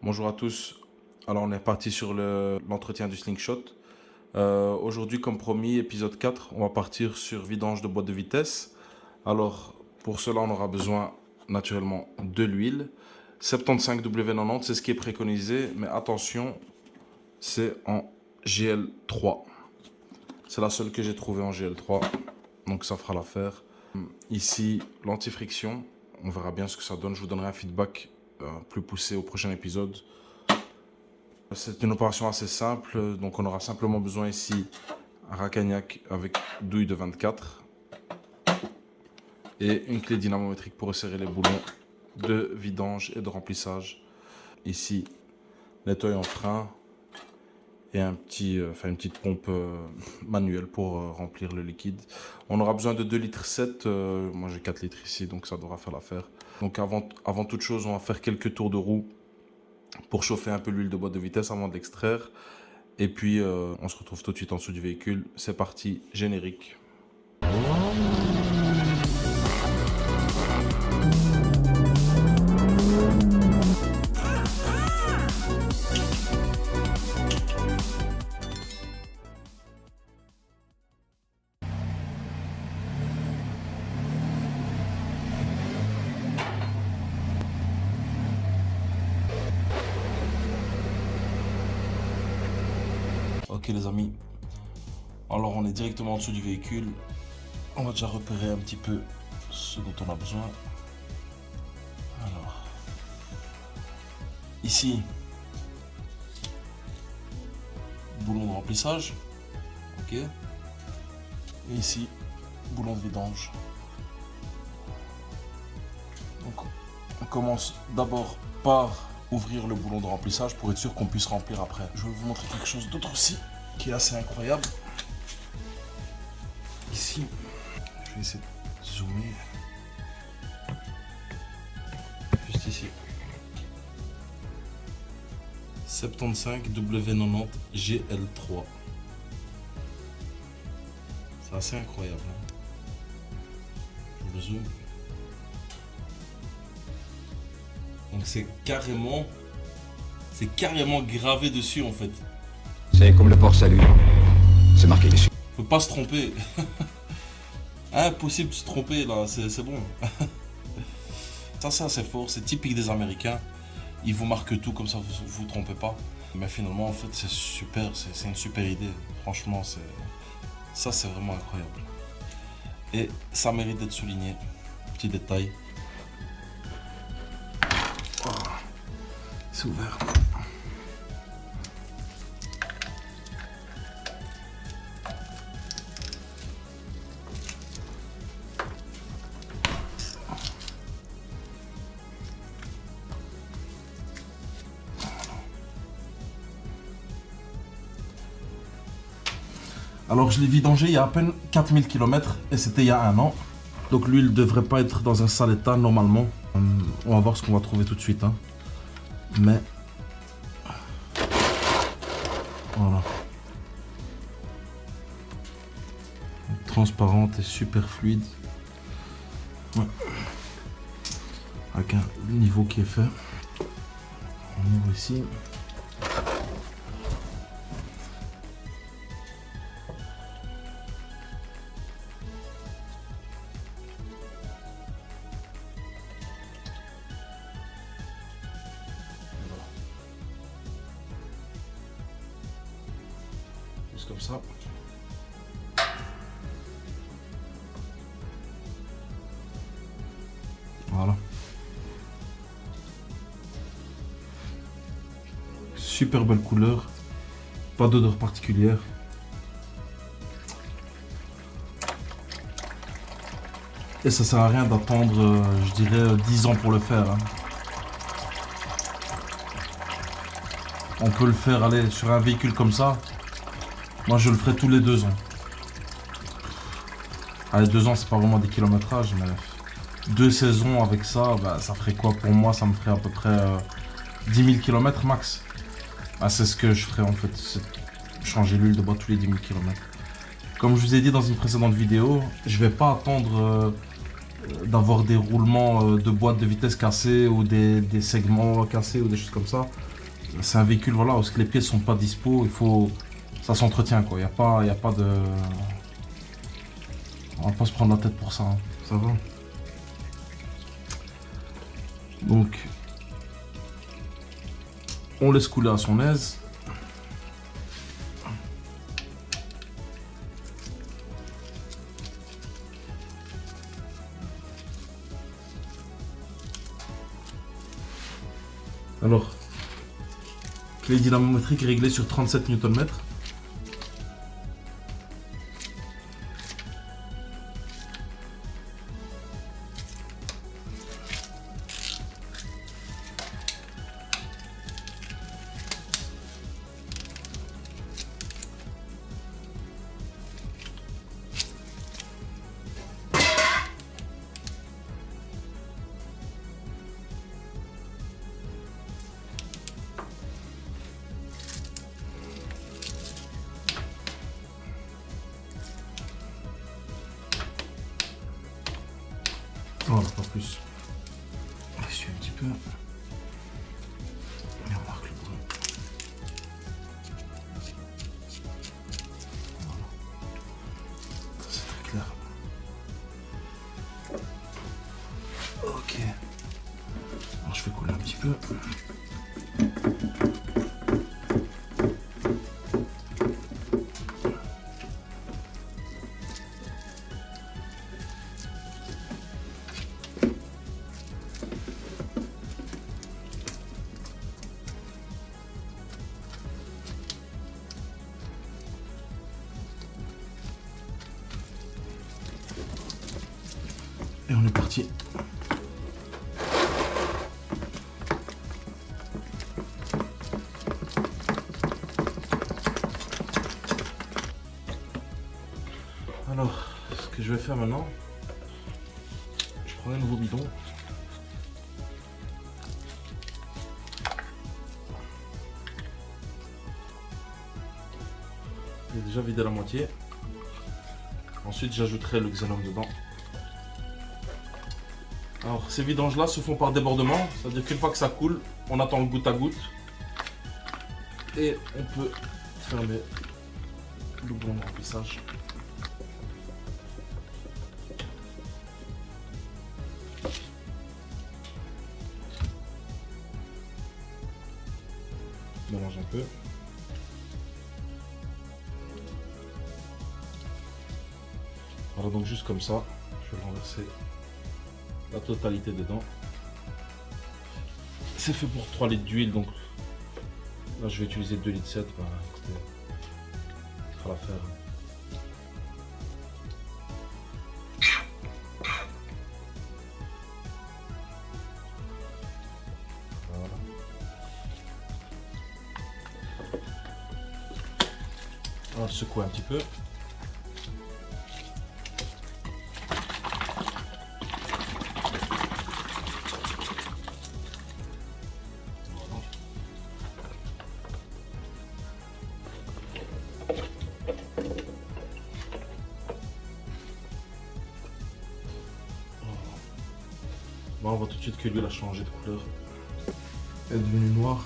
Bonjour à tous. Alors on est parti sur l'entretien du slingshot. Aujourd'hui, comme promis, épisode 4, on va partir sur vidange de boîte de vitesse. Alors pour cela, on aura besoin naturellement de l'huile. 75W90, c'est ce qui est préconisé, mais attention, c'est en GL3. C'est la seule que j'ai trouvée en GL3, donc ça fera l'affaire. Ici, l'anti-friction, on verra bien ce que ça donne. Je vous donnerai un feedback plus poussé au prochain épisode. C'est une opération assez simple, donc on aura simplement besoin ici un racagnac avec douille de 24 et une clé dynamométrique pour resserrer les boulons de vidange et de remplissage. Ici, nettoyant frein et une petite pompe manuelle pour remplir le liquide. On aura besoin de 2,7 litres, moi j'ai 4 litres ici, donc ça devra faire l'affaire. Donc avant toute chose, on va faire quelques tours de roue pour chauffer un peu l'huile de boîte de vitesse avant de l'extraire. Et puis on se retrouve tout de suite en dessous du véhicule. C'est parti, générique. Ok les amis, alors on est directement en dessous du véhicule. On va déjà repérer un petit peu ce dont on a besoin. Alors, ici, boulon de remplissage. Ok. Et ici, boulon de vidange. Donc on commence d'abord par ouvrir le boulon de remplissage pour être sûr qu'on puisse remplir après. Je vais vous montrer quelque chose d'autre aussi qui est assez incroyable. Ici, je vais essayer de zoomer. Juste ici. 75W90 GL3. C'est assez incroyable. Je le zoome. Donc c'est carrément gravé dessus en fait. C'est comme le port salut. C'est marqué dessus. Faut pas se tromper. Impossible de se tromper là, c'est bon. Ça c'est assez fort, c'est typique des Américains. Ils vous marquent tout comme ça, vous trompez pas. Mais finalement en fait c'est super, c'est une super idée. Franchement ça c'est vraiment incroyable. Et ça mérite d'être souligné. Petit détail. Oh, c'est ouvert. Alors je l'ai vidangé il y a à peine 4000 km et c'était il y a un an. Donc l'huile ne devrait pas être dans un sale état normalement. On va voir ce qu'on va trouver tout de suite. Mais voilà. Transparente et super fluide. Ouais. Avec un niveau qui est fait. On ouvre ici. Juste comme ça. Voilà. Super belle couleur. Pas d'odeur particulière. Et ça sert à rien d'attendre, je dirais, 10 ans pour le faire. On peut le faire, aller sur un véhicule comme ça. Moi, je le ferai tous les 2 ans. Allez, 2 ans, c'est pas vraiment des kilométrages, mais 2 saisons avec ça, bah, ça ferait quoi pour moi? Ça me ferait à peu près 10 000 km max. Ah, c'est ce que je ferais en fait, c'est changer l'huile de boîte tous les 10 000 km. Comme je vous ai dit dans une précédente vidéo, je vais pas attendre d'avoir des roulements de boîte de vitesse cassés ou des segments cassés ou des choses comme ça. C'est un véhicule voilà, où les pièces sont pas dispo, ça s'entretient quoi. Il y a pas de... On va pas se prendre la tête pour ça, hein. Ça va. Donc, on laisse couler à son aise. Alors, clé dynamométrique réglée sur 37 Nm. Voilà, pas plus. Je suis un petit peu. Et on marque le boulot. Voilà. C'est très clair. Ok. Alors je vais couler un petit peu. Et on est parti. Alors, ce que je vais faire maintenant, je prends un nouveau bidon. Il est déjà vidé à la moitié. Ensuite, j'ajouterai le xénome dedans. Alors, ces vidanges-là se font par débordement, c'est-à-dire qu'une fois que ça coule, on attend le goutte à goutte et on peut fermer le bon de remplissage. Mélange un peu. Voilà, donc juste comme ça, je vais renverser la totalité dedans. C'est fait pour 3 litres d'huile, donc là je vais utiliser 2 litres 7. Bah, écoutez, ça fera l'affaire. Voilà. On va secouer un petit peu. Bon, on voit tout de suite que l'huile a changé de couleur. Elle est devenue noire.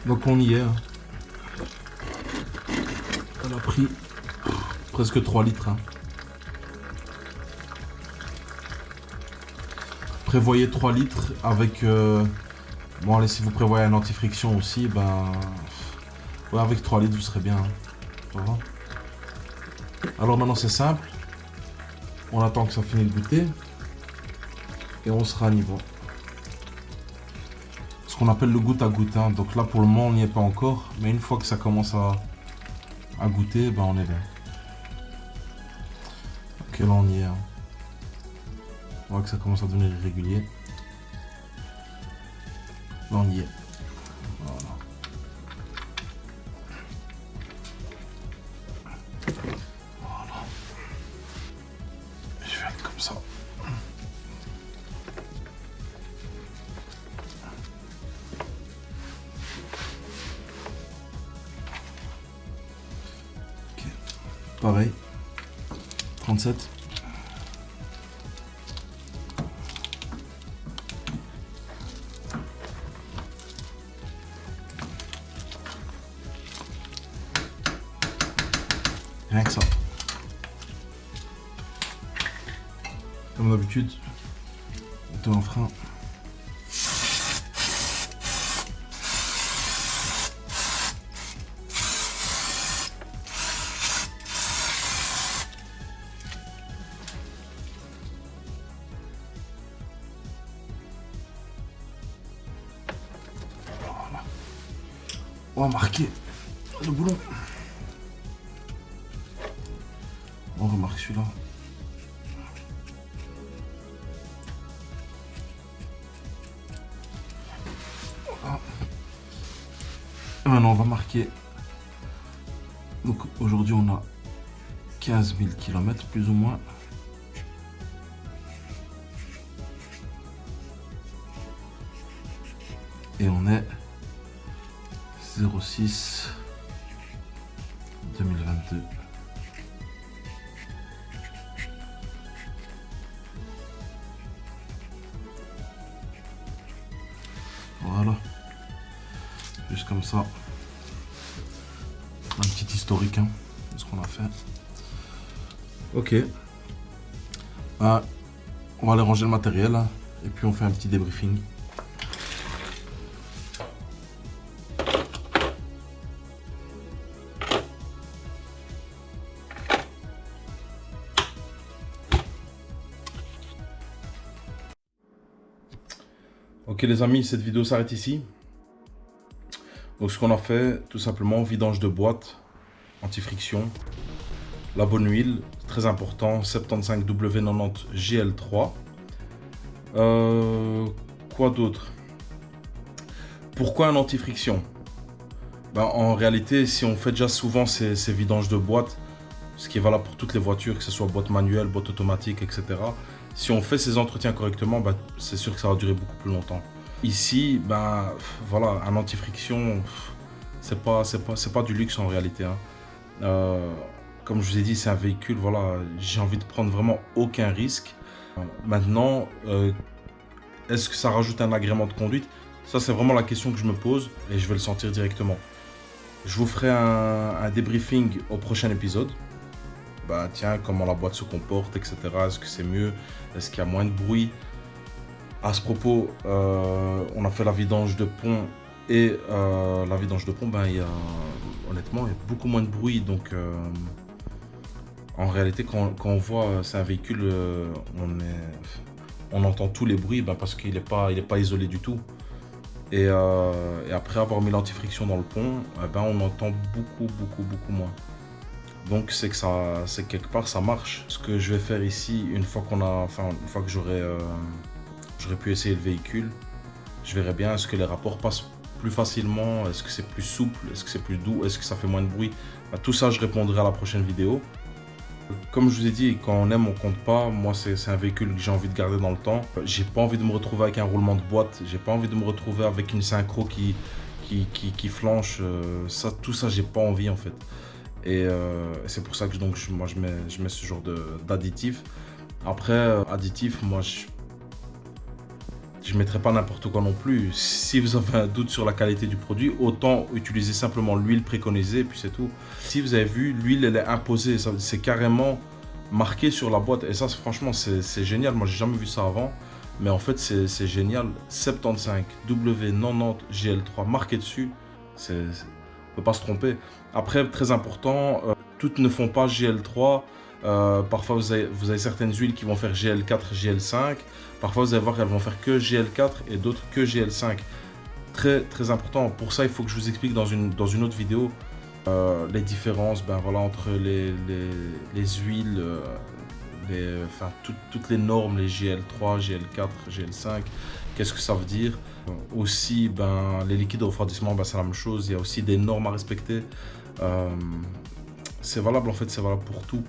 Donc on y est. Hein. Elle a pris presque 3 litres. Hein. Prévoyez 3 litres avec... Bon allez, si vous prévoyez un anti-friction aussi, ben... Ouais, avec 3 litres vous serez bien. Hein. Voilà. Alors maintenant c'est simple. On attend que ça finisse de goûter. et on sera à niveau. Ce qu'on appelle le goutte à goutte, hein. Donc là pour le moment on n'y est pas encore, mais une fois que ça commence à goûter, ben on est bien. Ok, là on y est, hein. On voit que ça commence à devenir irrégulier. Là on y est. Voilà. Voilà. Je vais être comme ça. Ok. Pareil. 37. Rien que ça. Comme d'habitude, auto en frein. Voilà. On va marquer le boulon. On remarque celui-là. Voilà. Et maintenant on va marquer. Donc aujourd'hui on a 15 000 km plus ou moins. Et on est 06 2022. Voilà, juste comme ça, un petit historique hein, de ce qu'on a fait. Ok, on va aller ranger le matériel hein, et puis on fait un petit débriefing. Ok les amis, cette vidéo s'arrête ici. Donc ce qu'on a fait, tout simplement, vidange de boîte, anti-friction, la bonne huile, très important, 75W90 GL3. Quoi d'autre? Pourquoi un anti-friction? Ben, en réalité, si on fait déjà souvent ces vidanges de boîte, ce qui est valable pour toutes les voitures, que ce soit boîte manuelle, boîte automatique, etc. Si on fait ces entretiens correctement, ben, c'est sûr que ça va durer beaucoup plus longtemps. Ici, ben, voilà, un anti-friction, c'est pas du luxe en réalité. Hein. Comme je vous ai dit, c'est un véhicule, voilà, j'ai envie de prendre vraiment aucun risque. Maintenant, est-ce que ça rajoute un agrément de conduite? Ça, c'est vraiment la question que je me pose et je vais le sentir directement. Je vous ferai un débriefing au prochain épisode. Bah tiens, comment la boîte se comporte, etc. Est-ce que c'est mieux? Est-ce qu'il y a moins de bruit? À ce propos, on a fait la vidange de pont et la vidange de pont, ben, honnêtement, il y a beaucoup moins de bruit. Donc, en réalité, quand on voit c'est un véhicule, on entend tous les bruits ben, parce qu'il n'est pas isolé du tout. Et après avoir mis l'antifriction dans le pont, ben, on entend beaucoup moins. Donc c'est que quelque part ça marche. Ce que je vais faire ici, une fois que j'aurai pu essayer le véhicule, je verrai bien est-ce que les rapports passent plus facilement, est-ce que c'est plus souple, est-ce que c'est plus doux, est-ce que ça fait moins de bruit. Ben, tout ça je répondrai à la prochaine vidéo. Comme je vous ai dit, quand on aime on compte pas. Moi c'est un véhicule que j'ai envie de garder dans le temps. J'ai pas envie de me retrouver avec un roulement de boîte, j'ai pas envie de me retrouver avec une synchro qui flanche. Tout ça j'ai pas envie en fait. Et c'est pour ça que moi je mets ce genre d'additif. Après, additif, moi je mettrai pas n'importe quoi non plus. Si vous avez un doute sur la qualité du produit, autant utiliser simplement l'huile préconisée et puis c'est tout. Si vous avez vu, l'huile elle est imposée, c'est carrément marqué sur la boîte. Et ça franchement c'est génial, moi j'ai jamais vu ça avant. Mais en fait c'est génial. 75 W90 GL3 marqué dessus, on ne peut pas se tromper. Après, très important, toutes ne font pas GL3. Parfois, vous avez certaines huiles qui vont faire GL4, GL5. Parfois, vous allez voir qu'elles vont faire que GL4 et d'autres que GL5. Très, très important. Pour ça, il faut que je vous explique dans une autre vidéo les différences voilà, entre les huiles, toutes les normes, les GL3, GL4, GL5. Qu'est-ce que ça veut dire? Aussi, les liquides de refroidissement, c'est la même chose. Il y a aussi des normes à respecter. C'est valable, en fait, c'est valable pour tout.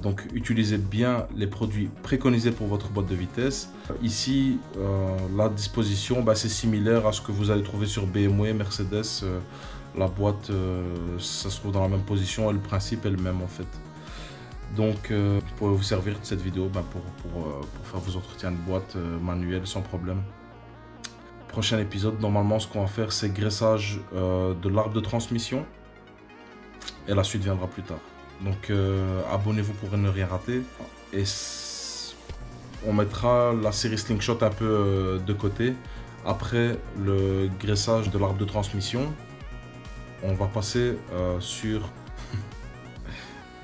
Donc, utilisez bien les produits préconisés pour votre boîte de vitesse. Ici, la disposition, c'est similaire à ce que vous allez trouver sur BMW, Mercedes. La boîte, ça se trouve dans la même position et le principe est le même, en fait. Donc, vous pouvez vous servir de cette vidéo pour faire vos entretiens de boîte manuels sans problème. Prochain épisode, normalement, ce qu'on va faire, c'est graissage de l'arbre de transmission. Et la suite viendra plus tard. Donc, abonnez-vous pour ne rien rater. Et on mettra la série Slingshot un peu de côté. Après le graissage de l'arbre de transmission, on va passer sur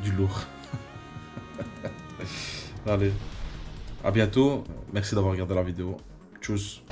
du lourd. Allez, à bientôt. Merci d'avoir regardé la vidéo. Tchuss.